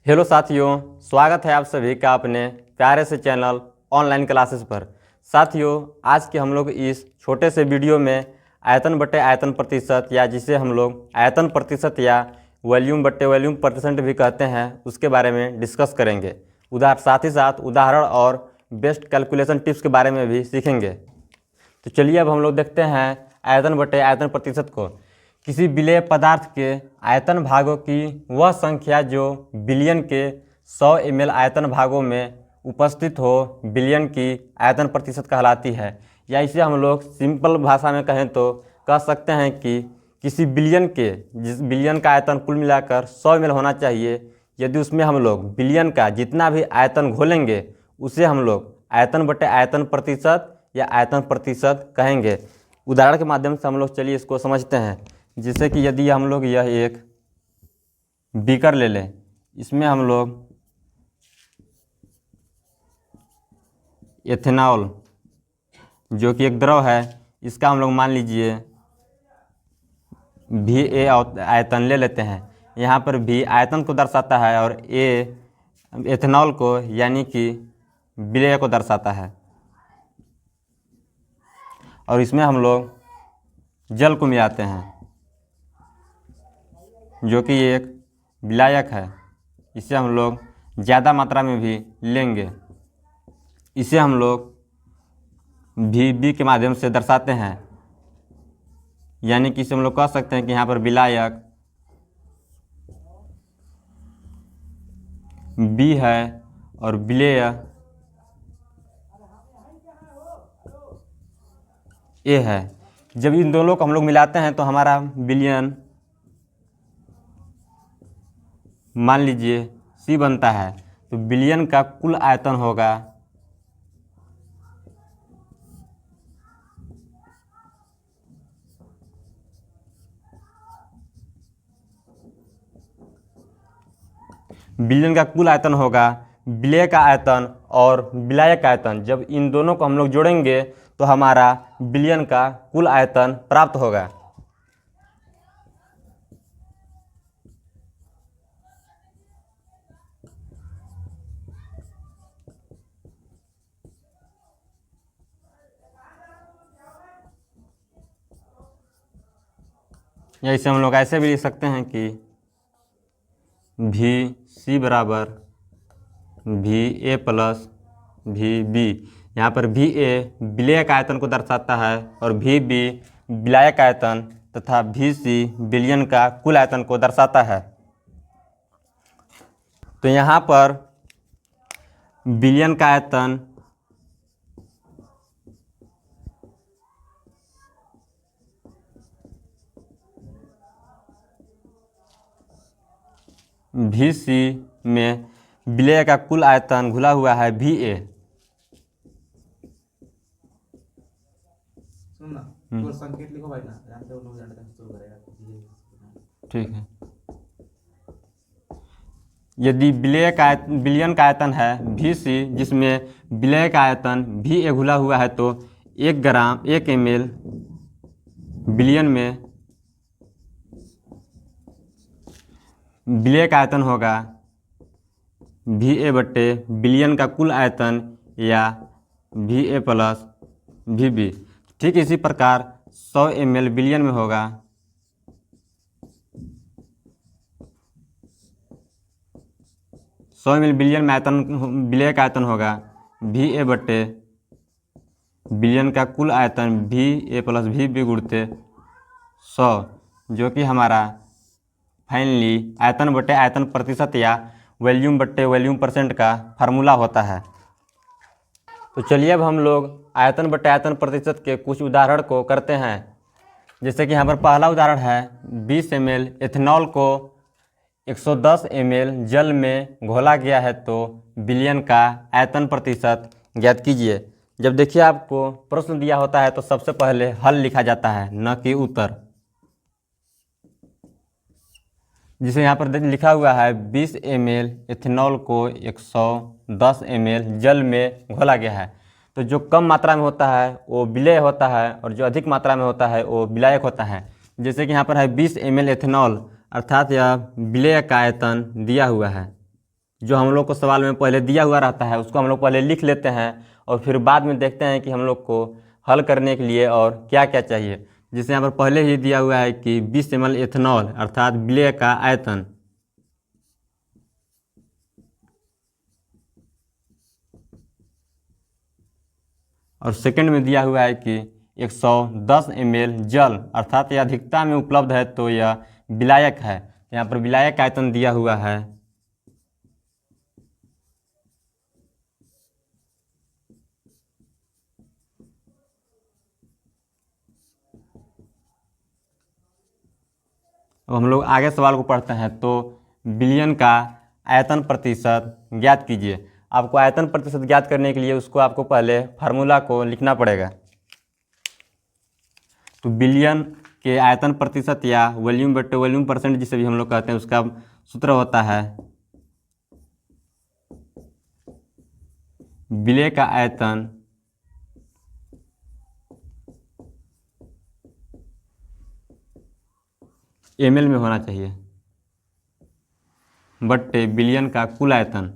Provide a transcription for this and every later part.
Hello साथियों, स्वागत है आप सभी का अपने प्यारे से चैनल ऑनलाइन क्लासेस पर। साथियों, आज के हम लोग इस छोटे से वीडियो में आयतन बटे आयतन प्रतिशत या जिसे हम लोग आयतन प्रतिशत या वॉल्यूम बटे वॉल्यूम प्रतिशत भी कहते हैं उसके बारे में डिस्कस करेंगे। साथ ही साथ उदाहरण और बेस्ट कैलकुलेशन टिप्स के बारे में भी सीखेंगे। तो चलिए अब हम लोग देखते हैं आयतन बटे आयतन प्रतिशत को। किसी विलेय पदार्थ के आयतन भागों की वह संख्या जो बिलियन के 100 ml आयतन भागों में उपस्थित हो बिलियन की आयतन प्रतिशत कहलाती है। या इसे हम लोग सिंपल भाषा में कहें तो कह सकते हैं कि किसी बिलियन के जिस बिलियन का आयतन कुल मिलाकर 100 ml होना चाहिए, यदि उसमें हम लोग बिलियन का जितना भी आयतन घोलेंगे उसे हम लोग आयतन बटे आयतन प्रतिशत या आयतन प्रतिशत कहेंगे। उदाहरण के माध्यम से हम लोग चलिए इसको समझते हैं। जैसे कि यदि हम लोग यह एक बीकर ले लें, इसमें हम लोग एथेनॉल जो कि एक द्रव है इसका हम लोग मान लीजिए VA आयतन ले लेते हैं। यहाँ पर V आयतन को दर्शाता है और A एथेनॉल को यानी कि विलेय को दर्शाता है। और इसमें हम लोग जल को मिलाते हैं जो कि एक विलायक है। इसे हम लोग ज़्यादा मात्रा में भी लेंगे। इसे हम लोग VB के माध्यम से दर्शाते हैं, यानी कि इसे हम लोग कह सकते हैं कि यहाँ पर विलायक B है और विलेय A है। जब इन दोनों को हम लोग मिलाते हैं तो हमारा बिलियन मान लीजिए C बनता है। तो बिलियन का कुल आयतन होगा विलेय का आयतन और विलायक का आयतन। जब इन दोनों को हम लोग जोड़ेंगे तो हमारा बिलियन का कुल आयतन प्राप्त होगा। या इसे हम लोग ऐसे भी लिख सकते हैं कि VC बराबर VA प्लस VB। यहाँ पर VA विलेय का आयतन को दर्शाता है और VB विलायक आयतन तथा VC बिलियन का कुल आयतन को दर्शाता है। तो यहाँ पर बिलियन का आयतन VC में विलेय का कुल आयतन घुला हुआ है VA। संकेत लिखो भाई ना, जानते हो लोग जानते हैं शुरू करेगा। ठीक है। यदि बिलियन का आयतन है VC जिसमें विलेय का आयतन VA घुला हुआ है तो 1 ग्राम 1 ml बिलियन में विलेय का आयतन होगा VA बटे बिलियन का कुल आयतन या VA प्लस VB। ठीक इसी प्रकार 100 ml बिलियन में होगा 100 ml बिलियन में आयतन विलेय का आयतन होगा VA बटे बिलियन का कुल आयतन VA प्लस VB गुणते 100, जो कि हमारा फाइनली आयतन बटे आयतन प्रतिशत या वॉल्यूम बटे वॉल्यूम परसेंट का फार्मूला होता है। तो चलिए अब हम लोग आयतन बटे आयतन प्रतिशत के कुछ उदाहरण को करते हैं। जैसे कि यहाँ पर पहला उदाहरण है 20 ml एथेनॉल को 110 ml जल में घोला गया है तो बिलियन का आयतन प्रतिशत ज्ञात कीजिए। जब देखिए आपको प्रश्न दिया होता है तो सबसे पहले हल लिखा जाता है, न कि उत्तर। जिसे यहाँ पर लिखा हुआ है 20 ml एथेनॉल को 110 ml जल में घोला गया है। तो जो कम मात्रा में होता है वो विलेय होता है और जो अधिक मात्रा में होता है वो विलायक होता है। जैसे कि यहाँ पर है 20 ml एथेनॉल, अर्थात यह विलेय का आयतन दिया हुआ है। जो हम लोग को सवाल में पहले दिया हुआ रहता है उसको हम लोग पहले लिख लेते हैं और फिर बाद में देखते हैं कि हम लोग को हल करने के लिए और क्या क्या चाहिए। जैसे यहाँ पर पहले ही दिया हुआ है कि 20 ml एथेनॉल अर्थात विलेय का आयतन, और सेकंड में दिया हुआ है कि 110 ml जल अर्थात यह अधिकता में उपलब्ध है तो यह विलायक है। यहाँ पर विलायक आयतन दिया हुआ है। अब हम लोग आगे सवाल को पढ़ते हैं। तो विलयन का आयतन प्रतिशत ज्ञात कीजिए। आपको आयतन प्रतिशत ज्ञात करने के लिए उसको आपको पहले फार्मूला को लिखना पड़ेगा। तो विलयन के आयतन प्रतिशत या वॉल्यूम बटे वॉल्यूम परसेंट जिसे भी हम लोग कहते हैं उसका सूत्र होता है विलेय का आयतन ml में होना चाहिए बटे विलयन का कुल आयतन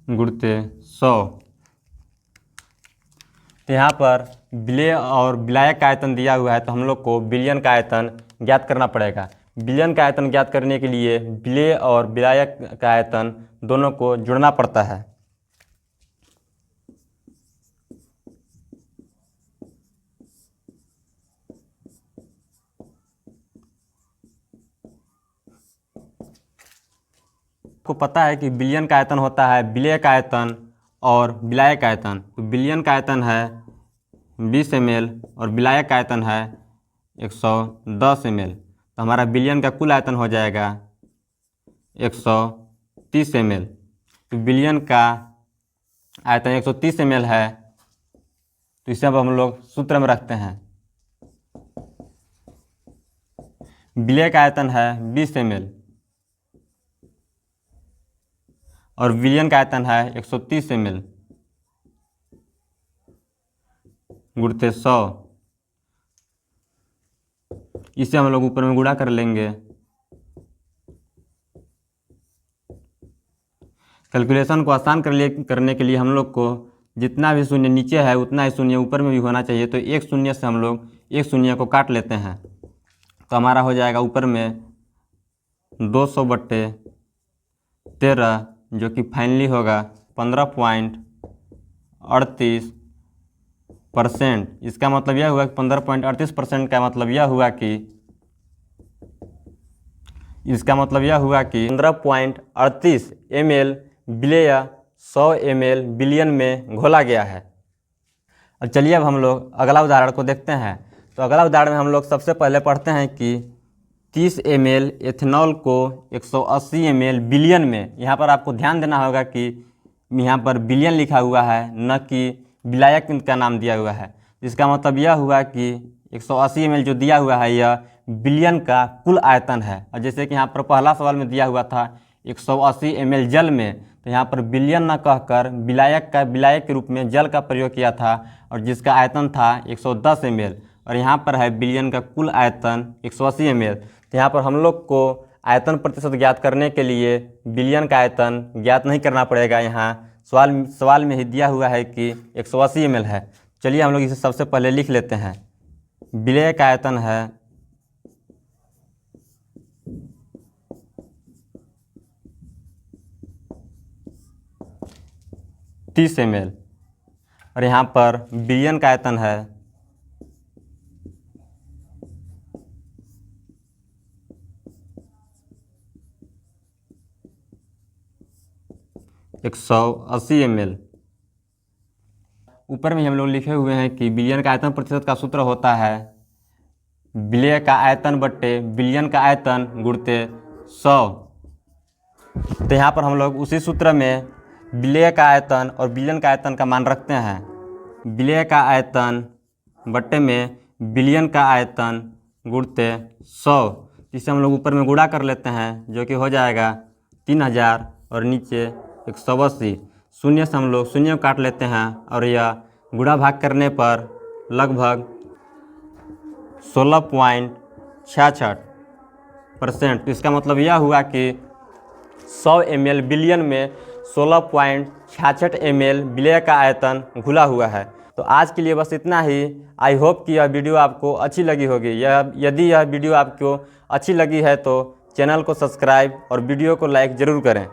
गुणित 100। तो यहाँ पर विलेय और विलायक का आयतन दिया हुआ है तो हम लोग को विलयन का आयतन ज्ञात करना पड़ेगा। विलयन का आयतन ज्ञात करने के लिए विलेय और विलायक का आयतन दोनों को जोड़ना पड़ता है। को पता है कि विलयन का आयतन होता है विलेय का आयतन और विलायक आयतन। तो विलयन का आयतन है 20 ml और विलायक का आयतन है 110 ml। तो हमारा विलयन का कुल आयतन हो जाएगा 130 ml। तो विलयन का आयतन 130 ml है तो इसे अब हम लोग सूत्र में रखते हैं। विलेय का आयतन है 20 ml और विलयन का आयतन है 130 ml गुणित 100। इसे हम लोग ऊपर में गुणा कर लेंगे। कैलकुलेशन को आसान करने के लिए हम लोग को जितना भी शून्य नीचे है उतना ही शून्य ऊपर में भी होना चाहिए। तो एक शून्य से हम लोग एक शून्य को काट लेते हैं तो हमारा हो जाएगा ऊपर में 200/13 जो कि फाइनली होगा 15.38%। इसका मतलब यह हुआ कि 15.38% का मतलब यह हुआ कि 15.38 ml विलेय 100 ml विलयन में घोला गया है। और चलिए अब हम लोग अगला उदाहरण को देखते हैं। तो अगला उदाहरण में हम लोग सबसे पहले पढ़ते हैं कि 30 ml एथेनॉल को 180 ml विलयन में, यहाँ पर आपको ध्यान देना होगा कि यहाँ पर विलयन लिखा हुआ है न कि विलायक का नाम दिया हुआ है। इसका मतलब यह हुआ कि 180 ml जो दिया हुआ है यह विलयन का कुल आयतन है। और जैसे कि यहाँ पर पहला सवाल में दिया हुआ था 180 ml जल में, तो यहाँ पर विलयन न कहकर विलायक के रूप में जल का प्रयोग किया था और जिसका आयतन था 110 ml। और यहाँ पर है विलयन का कुल आयतन 180 ml। तो यहाँ पर हम लोग को आयतन प्रतिशत ज्ञात करने के लिए विलयन का आयतन ज्ञात नहीं करना पड़ेगा। यहाँ सवाल में ही दिया हुआ है कि 180 ml है। चलिए हम लोग इसे सबसे पहले लिख लेते हैं। विलेय का आयतन है 30 ml और यहाँ पर विलयन का आयतन है 180 ml। ऊपर में हम लोग लिखे हुए हैं कि विलयन का आयतन प्रतिशत का सूत्र होता है विलेय का आयतन बट्टे विलयन का आयतन गुणित 100। तो यहाँ पर हम लोग उसी सूत्र में विलेय का आयतन और विलयन का आयतन का मान रखते हैं। विलेय का आयतन बट्टे में विलयन का आयतन गुणित 100, इसे हम लोग ऊपर में गुणा कर लेते हैं जो कि हो जाएगा 3000 और नीचे 180। शून्य से हम लोग शून्य काट लेते हैं और यह गुणा भाग करने पर लगभग 16.66%। तो इसका मतलब यह हुआ कि 100 ml बिलियन में 16.66 ml विलय का आयतन घुला हुआ है। तो आज के लिए बस इतना ही। आई होप कि यह वीडियो आपको अच्छी लगी होगी। यदि यह वीडियो आपको अच्छी लगी है तो चैनल को सब्सक्राइब और वीडियो को लाइक ज़रूर करें।